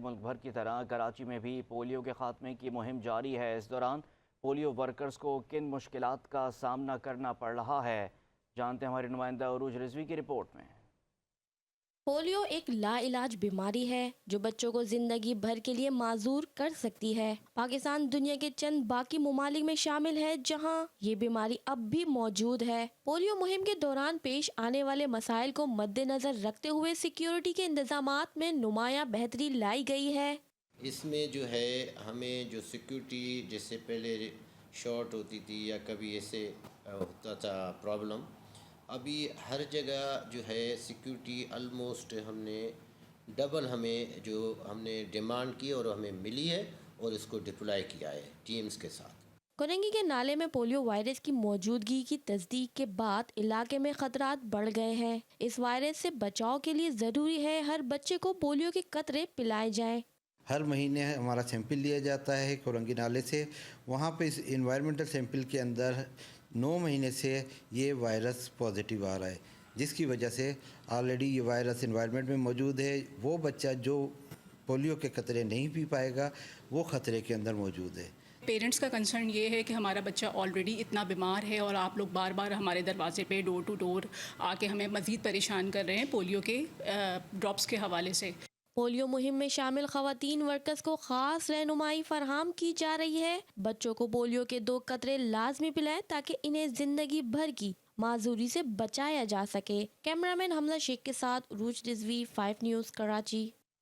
ملک بھر کی طرح کراچی میں بھی پولیو کے خاتمے کی مہم جاری ہے۔ اس دوران پولیو ورکرز کو کن مشکلات کا سامنا کرنا پڑ رہا ہے، جانتے ہیں ہمارے نمائندہ عروج رضوی کی رپورٹ میں۔ پولیو ایک لا علاج بیماری ہے جو بچوں کو زندگی بھر کے لیے معذور کر سکتی ہے۔ پاکستان دنیا کے چند باقی ممالک میں شامل ہے جہاں یہ بیماری اب بھی موجود ہے۔ پولیو مہم کے دوران پیش آنے والے مسائل کو مد نظر رکھتے ہوئے سیکیورٹی کے انتظامات میں نمایاں بہتری لائی گئی ہے۔ اس میں جو ہے ہمیں جو سیکیورٹی جیسے پہلے شارٹ ہوتی تھی یا کبھی ایسے ہوتا تھا پرابلم، ابھی ہر جگہ جو ہے سیکیورٹی آلموسٹ ہم نے ڈبل ہم نے ڈیمانڈ کی اور ہمیں ملی ہے اور اس کو ڈپلائی کیا ہے ٹیمز کے ساتھ۔ کوننگی کے نالے میں پولیو وائرس کی موجودگی کی تصدیق کے بعد علاقے میں خطرات بڑھ گئے ہیں۔ اس وائرس سے بچاؤ کے لیے ضروری ہے ہر بچے کو پولیو کے قطرے پلائے جائیں۔ ہر مہینے ہمارا سیمپل لیا جاتا ہے کورنگی نالے سے، وہاں پہ اس انوائرمنٹل سیمپل کے اندر 9 مہینے سے یہ وائرس پازیٹیو آ رہا ہے، جس کی وجہ سے آلریڈی یہ وائرس انوائرمنٹ میں موجود ہے۔ وہ بچہ جو پولیو کے قطرے نہیں پی پائے گا وہ خطرے کے اندر موجود ہے۔ پیرنٹس کا کنسرن یہ ہے کہ ہمارا بچہ آلریڈی اتنا بیمار ہے اور آپ لوگ بار بار ہمارے دروازے پہ ڈور ٹو ڈور آ کے ہمیں مزید پریشان کر رہے ہیں پولیو کے ڈراپس کے حوالے سے۔ پولیو مہم میں شامل خواتین ورکرز کو خاص رہنمائی فراہم کی جا رہی ہے۔ بچوں کو پولیو کے 2 قطرے لازمی پلائیں تاکہ انہیں زندگی بھر کی معذوری سے بچایا جا سکے۔ کیمرامین حمزہ شیخ کے ساتھ عروج رضوی، 5 نیوز کراچی۔